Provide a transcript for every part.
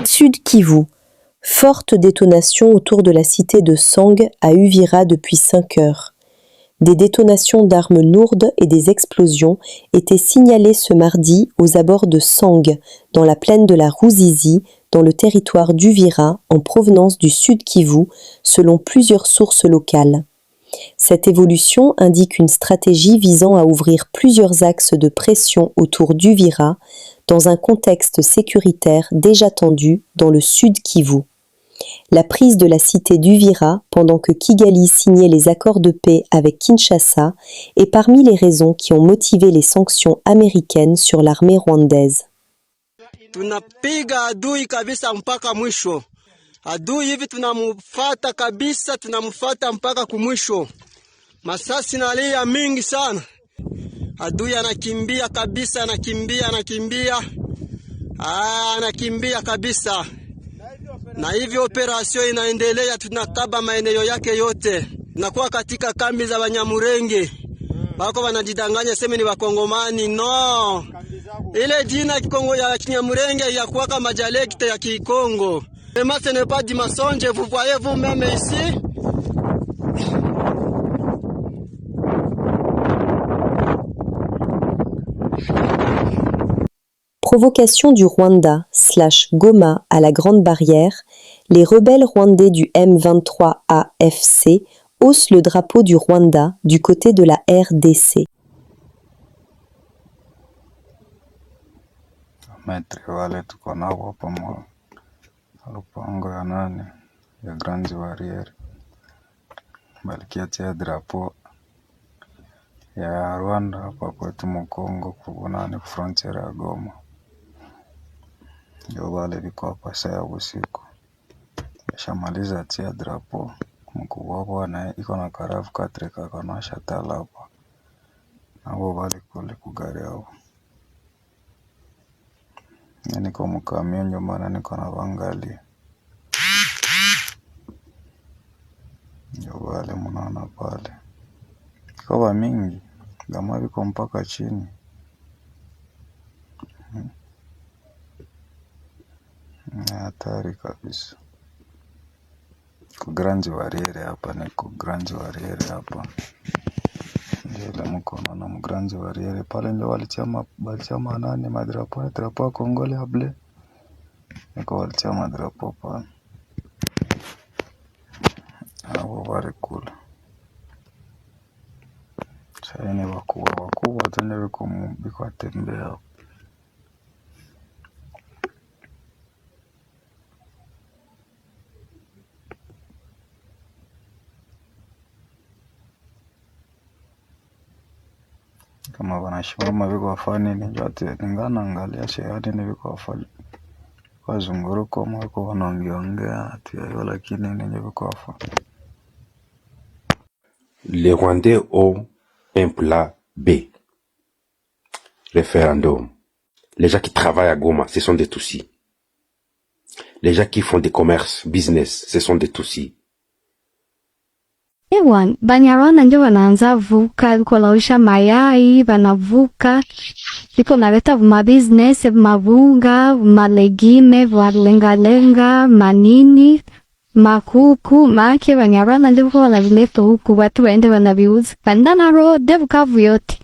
Sud Kivu. Forte détonation autour de la cité de Sang à Uvira depuis 5 heures. Des détonations d'armes lourdes et des explosions étaient signalées ce mardi aux abords de Sang, dans la plaine de la Ruzizi, dans le territoire d'Uvira, en provenance du Sud Kivu, selon plusieurs sources locales. Cette évolution indique une stratégie visant à ouvrir plusieurs axes de pression autour d'Uvira, dans un contexte sécuritaire déjà tendu dans le Sud Kivu. La prise de la cité d'Uvira pendant que Kigali signait les accords de paix avec Kinshasa est parmi les raisons qui ont motivé les sanctions américaines sur l'armée rwandaise. Tunapiga adui kabisa mpaka mwisho. Adui hivi tunamfuata kabisa, tunamfuata mpaka kumwisho. Masasi nalia mingi sana. Adui anakimbia kabisa, anakimbia kabisa. Na hivyo operasyon inaendelea, tunakaba maeneo yake yote. Tunakuwa katika kambi za Banyamurenge. Bako wanajidanganya sema ni Wakongomani. No. Ile jina Kikongo ya Kinyamurenge ya kuwa kama dialecte ya Kikongo. Mais ce n'est pas du mensonge, vous voyez vous-même ici. Provocation du Rwanda / Goma à la Grande Barrière, les rebelles rwandais du M23 AFC haussent le drapeau du Rwanda du côté de la RDC. Maître wale tuko nao hapa lupango ya nani ya Grande Barriere balikiatia drapo ya Rwanda hapa kwetu Mkongo kubunani frontier ya Goma. Ndio wale biko hapa saa usiku. Shamaliza atia drapo mkubwa wao na iko na karafu katreka kana shatala hapa. Nabo wale kule kugari hao. Niko mkamio ndio maana niko na bangali. Ndio wale mnaona pale. Kwa mingi kama biko mpaka chini. Hatari kabisa. Ku Grande Barriere hapa niko Grande Barriere hapa. Ndio mkono na Grande Barriere pale ndio walichama nani madrapo Kongole hable. Niko walichama madrapo pale. Hao wale kula. Sasa ni wakubwa tena biko tembea. Kama wanashimama biko wafani ni jote ningana angalia shehani ni biko wafani wazunguruko mwako wanaongea ati ayo lakini ni biko wafani. Les Rwandais ont un plan B. Référendum. Les gens qui travaillent à Goma, ce sont des Tutsis. Les gens qui font des commerces, business, ce sont des Tutsis. Ewan, Banyarwanda ndio wanaanza vuka, liko lausha mayai, wanavuka, liko naleta business, mavunga, malegime, valenga, manini, makuku, make Banyarwanda ndio wanavileta huku, watu waende wanaviuza. Bandana road, Bukavu yote.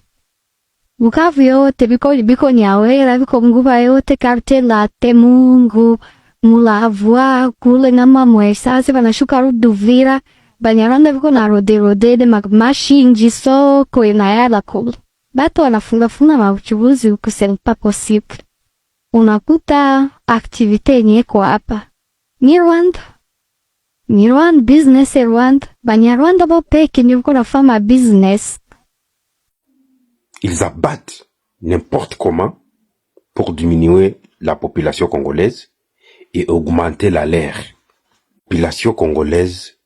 Bukavu yote, biko Nyawera, biko Nguba yote, Karte Late, Mungu, Mulavwa, kule ngama Mwesasi, wanashuka Ruduvira, Banyarwanda biko na rode de mashinji soko inayala kule. Batu wanafunga mauchubuzi kusema pas possible. Unakuta activite yenye kwa hapa. Ni Rwanda business Rwanda. Banyarwanda bo peke ndio biko nafanya business. Ils abattent n'importe comment pour diminuer la population congolaise et augmenter la leur. La population congolaise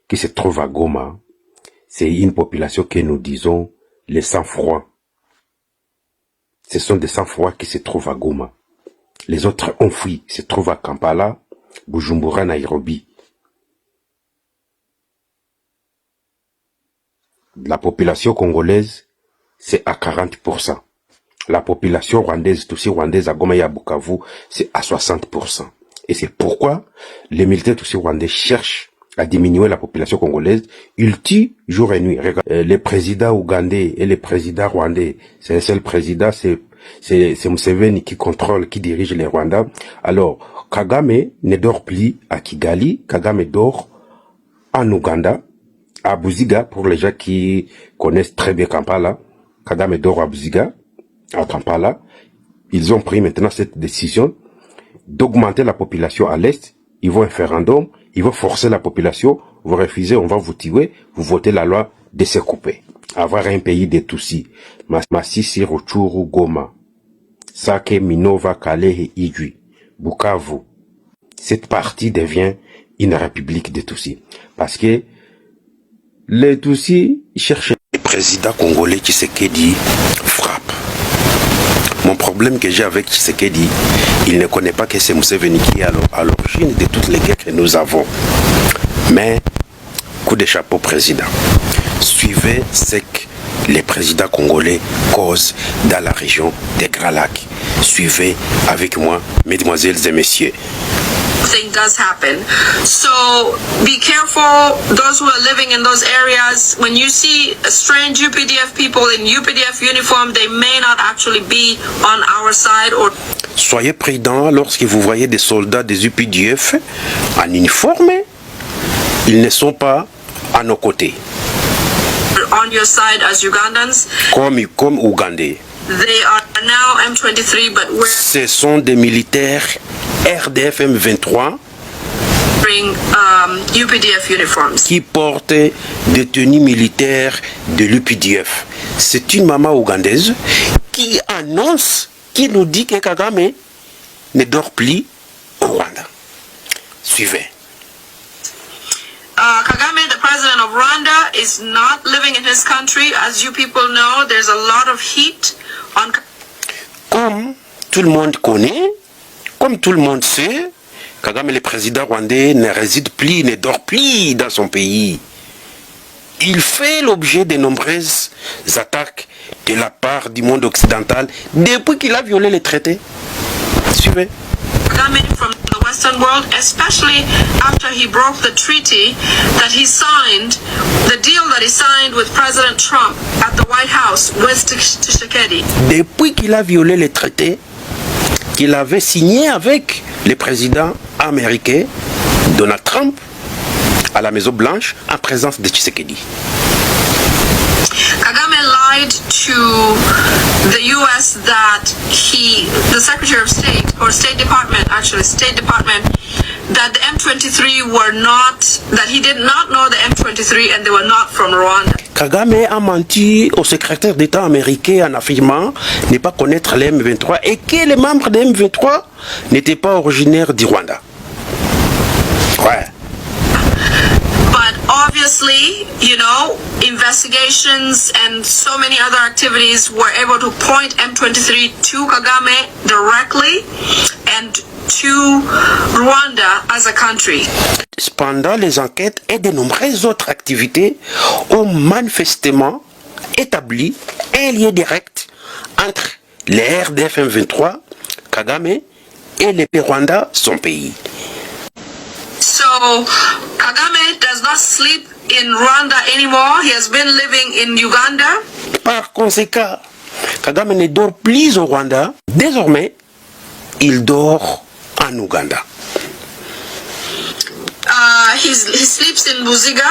qui se trouve à Goma, c'est une population que nous disons les sans-froids. Ce sont des sans-froids qui se trouvent à Goma. Les autres ont fui, se trouvent à Kampala, Bujumbura, Nairobi. La population congolaise, c'est à 40%. La population rwandaise, aussi rwandaise à Goma et à Bukavu, c'est à 60%. Et c'est pourquoi les militaires aussi rwandais cherchent à diminuer la population congolaise. Ils tuent jour et nuit. Regarde, les présidents ougandais et les présidents rwandais, c'est un seul président, c'est Museveni qui contrôle, qui dirige les Rwandais. Alors, Kagame ne dort plus à Kigali, Kagame dort en Ouganda, à Buziga, pour les gens qui connaissent très bien Kampala. Kagame dort à Buziga, à Kampala. Ils ont pris maintenant cette décision d'augmenter la population à l'est. Ils vont un référendum, ils vont forcer la population, vous refusez, on va vous tuer, vous votez la loi de se couper. Avoir un pays de Tutsis. Masisi, Ruchuru, Goma, Sake, Minova, Kalehe, Ijui, Bukavu. Cette partie devient une république de Tutsis. Parce que les Tutsis cherchent. Le président congolais Tshisekedi frappe. Mon problème que j'ai avec Tshisekedi, il ne connaît pas que c'est Museveni qui est à l'origine de toutes les guerres que nous avons. Mais, coup de chapeau président. Suivez ce que les présidents congolais causent dans la région des Grands Lacs. Suivez avec moi, mesdemoiselles et messieurs. Thing does happen. So be careful, those who are living in those areas. When you see strange UPDF people in UPDF uniform, they may not actually be on our side. Or soyez prudents lorsque vous voyez des soldats des UPDF en uniforme. Ils ne sont pas à nos côtés. On your side as Ugandans. Comme Ougandais. They are now M23, but we're ce sont des militaires RDF M23 UPDF uniforms. Qui portent des tenues militaires de l'UPDF. C'est une maman ougandaise qui annonce, qui nous dit que Kagame ne dort plus au Rwanda. Suivez. Kagame, the president of Rwanda, is not living in his country. As you people know, there's a lot of heat on. Comme tout le monde connaît, comme tout le monde sait, Kagame, le président rwandais, ne réside plus, ne dort plus dans son pays. Il fait l'objet de nombreuses attaques de la part du monde occidental depuis qu'il a violé les traités. Suivez. Kagame from the Western world, especially after he broke the treaty that he signed, the deal that he signed with President Trump at the White House with Tshisekedi. Depuis qu'il a violé les traités qu'il avait signés avec le président américain Donald Trump à la Maison Blanche en présence de Tshisekedi. Kagame lied to the U.S. that the Secretary of State, or State Department, that the M23 were not, that he did not know the M23 and they were not from Rwanda. Kagame a menti au secrétaire d'État américain en affirmant ne pas connaître les M23 et que les membres des M23 n'étaient pas originaires du Rwanda. Ouais. But obviously, you know, investigations and so many other activities were able to point M23 to Kagame directly and to Rwanda as a country. Pendant les enquêtes et de nombreuses autres activités ont manifestement établi un lien direct entre les RDF M23, Kagame et le Rwanda, son pays. So Kagame does not sleep in Rwanda anymore. He has been living in Uganda. Par conséquent, Kagame ne dort plus au Rwanda. Désormais, il dort en Ouganda. He sleeps in Buziga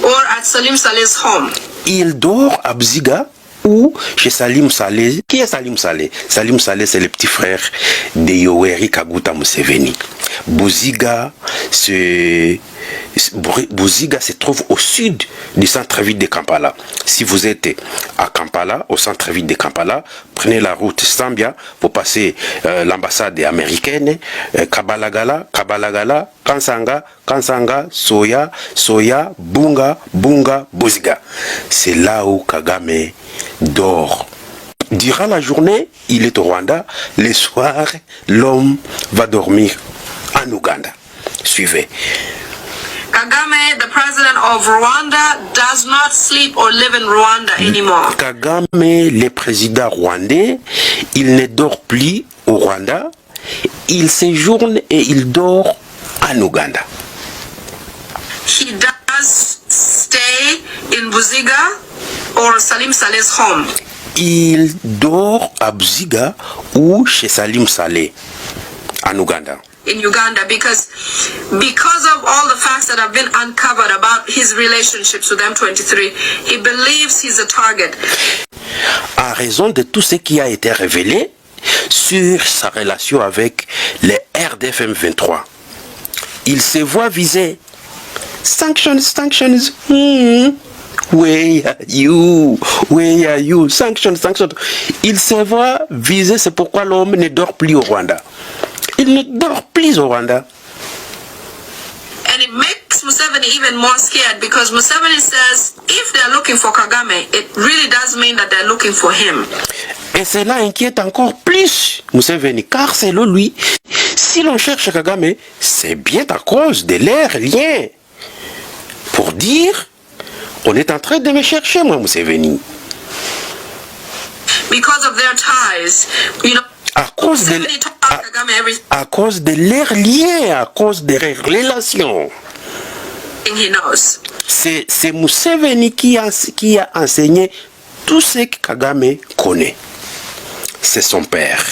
or at Salim Saleh's home. Il dort à Buziga ou chez Salim Saleh. Qui est Salim Saleh? Salim Saleh, c'est le petit frère de Yoweri Kaguta Museveni. Buziga se trouve au sud du centre-ville de Kampala. Si vous êtes à Kampala, au centre-ville de Kampala, prenez la route Zambia pour passer l'ambassade américaine, Kabalagala, Kansanga, Soya, Bunga, Buziga. C'est là où Kagame dort. Durant la journée, il est au Rwanda. Le soir, l'homme va dormir en Ouganda. Suivez. Kagame, the president of Rwanda, does not sleep or live in Rwanda anymore. Kagame, le président rwandais, il ne dort plus au Rwanda il séjourne et il dort en Ouganda. He does stay in Buziga or Salim Saleh's home. Il dort à Buziga ou chez Salim Saleh en Ouganda. In Uganda because of all the facts that have been uncovered about his relationships with M23, he believes he's a target. En raison de tout ce qui a été révélé sur sa relation avec les RDF M23, il se voit visé. Sanctions. Where are you? Sanctions. Il se voit visé, c'est pourquoi l'homme ne dort plus au Rwanda. Il ne dort plus au Rwanda. And it makes Museveni even more scared because Museveni says if they're looking for Kagame, it really does mean that they're looking for him. Et cela inquiète encore plus Museveni, car selon lui, si l'on cherche Kagame, c'est bien à cause de leurs liens. Pour dire, on est en train de me chercher, moi, Museveni. Because of their ties, you know. À cause de leurs liens, à cause de leurs relations. He knows. C'est Museveni qui a enseigné tout ce que Kagame connaît. C'est son père.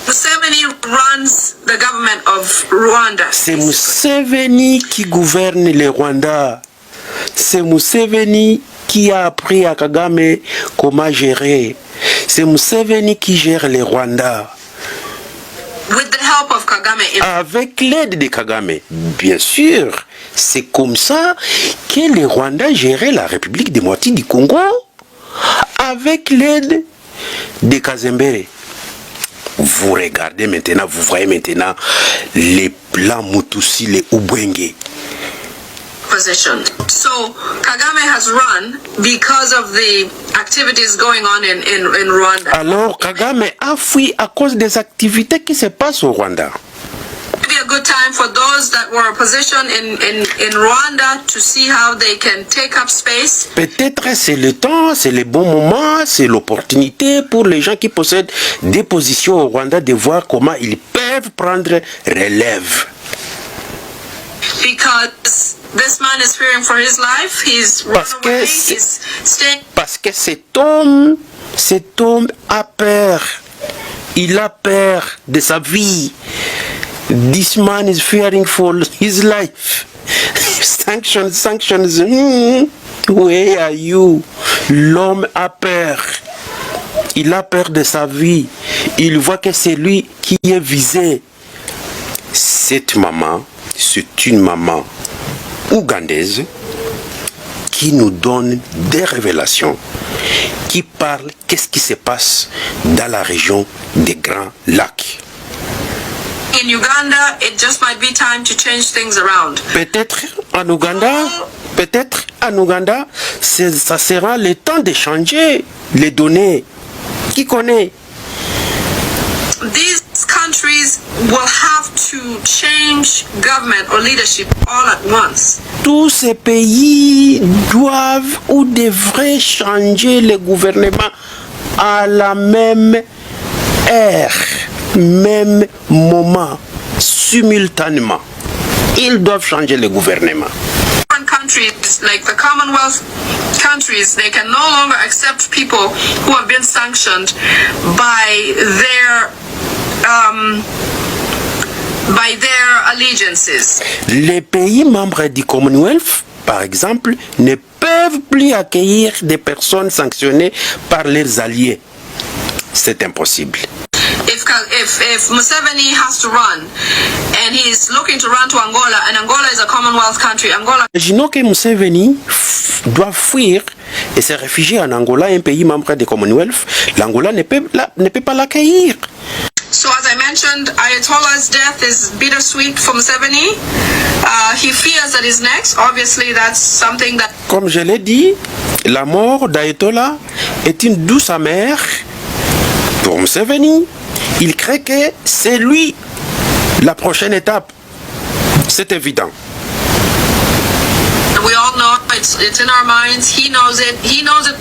Museveni runs the government of Rwanda. C'est Museveni qui gouverne le Rwanda. C'est Museveni qui a appris à Kagame comment gérer. C'est Museveni qui gère le Rwanda. With the help of Kagame. Avec l'aide de Kagame, bien sûr. C'est comme ça que le Rwanda gérait la République démocratique du Congo. Avec l'aide de Kazembere. Vous regardez maintenant, vous voyez maintenant les plans Mutusi, les Ubwenge. Position. So Kagame has run because of the activities going on in Rwanda. Alors Kagame a fui à cause des activités qui se passent au Rwanda. Maybe a good time for those that were positioned in Rwanda to see how they can take up space. Peut-être c'est le temps, c'est le bon moment, c'est l'opportunité pour les gens qui possèdent des positions au Rwanda de voir comment ils peuvent prendre relève. Because this man is fearing for his life. He's run away. He's staying. Parce que cet homme a peur. Il a peur de sa vie. This man is fearing for his life. Sanctions. Where are you? L'homme a peur. Il a peur de sa vie. Il voit que c'est lui qui est visé. Cette maman, c'est une maman ougandaise qui nous donne des révélations, qui parle qu'est-ce qui se passe dans la région des Grands Lacs. In Uganda, it just might be time to change things around. Peut-être en Ouganda, ça sera le temps de changer les données. Qui connaît? These countries will have to change government or leadership all at once. Tous ces pays doivent ou devraient changer le gouvernement à la même heure, même moment, simultanément. Ils doivent changer le gouvernement. Countries like the Commonwealth countries, they can no longer accept people who have been sanctioned by their allegiances. Les pays membres du Commonwealth, par exemple, ne peuvent plus accueillir des personnes sanctionnées par leurs alliés. C'est impossible. If Museveni has to run and he's looking to run to Angola, and Angola is a Commonwealth country, Imaginons que Museveni doit fuir et se réfugier en Angola, un pays membre du Commonwealth. L'Angola ne peut pas l'accueillir. So as I mentioned, Ayatollah's death is bittersweet for Museveni. He fears that he's next. Obviously, that's something that... Comme je l'ai dit, la mort d'Ayatollah est une douce amère pour Museveni. Il crée que c'est lui la prochaine étape. C'est évident. We all know it's in our minds. He knows it. He knows it.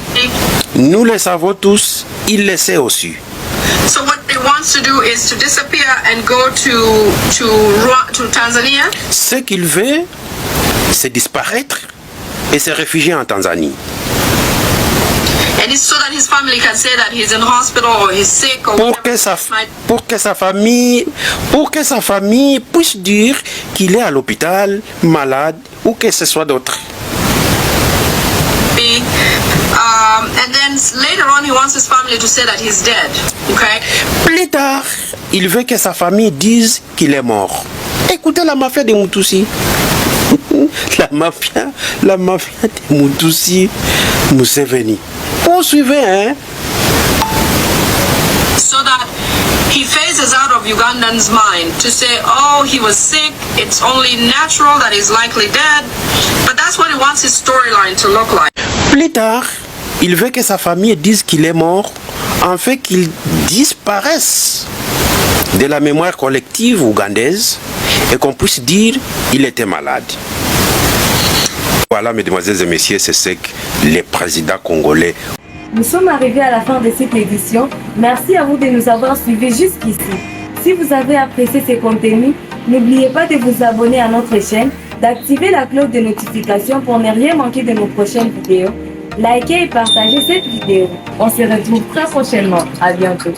Nous le savons tous. Il le sait aussi. So what he wants to do is to disappear and go to Tanzania. Ce qu'il veut, c'est disparaître et se réfugier en Tanzanie. And it's so that his family can say that he's in hospital or he's sick or Pour que sa famille puisse dire qu'il est à l'hôpital, malade ou que ce soit d'autre. And then later on he wants his family to say that he's dead. Okay? Plus tard, il veut que sa famille dise qu'il est mort. Écoutez la mafia de Mutusi. La mafia de Mutusi Museveni. Poursuivez, hein? So that he phases out of Ugandans' mind to say, oh, he was sick, it's only natural that he's likely dead. But that's what he wants his storyline to look like. Plus tard, il veut que sa famille dise qu'il est mort, en fait qu'il disparaisse de la mémoire collective ougandaise et qu'on puisse dire qu'il était malade. Voilà, mesdemoiselles et messieurs, c'est ce que les présidents congolais. Nous sommes arrivés à la fin de cette édition. Merci à vous de nous avoir suivis jusqu'ici. Si vous avez apprécié ces contenus, n'oubliez pas de vous abonner à notre chaîne, d'activer la cloche de notification pour ne rien manquer de nos prochaines vidéos. Likez et partagez cette vidéo. On se retrouve très prochainement. À bientôt.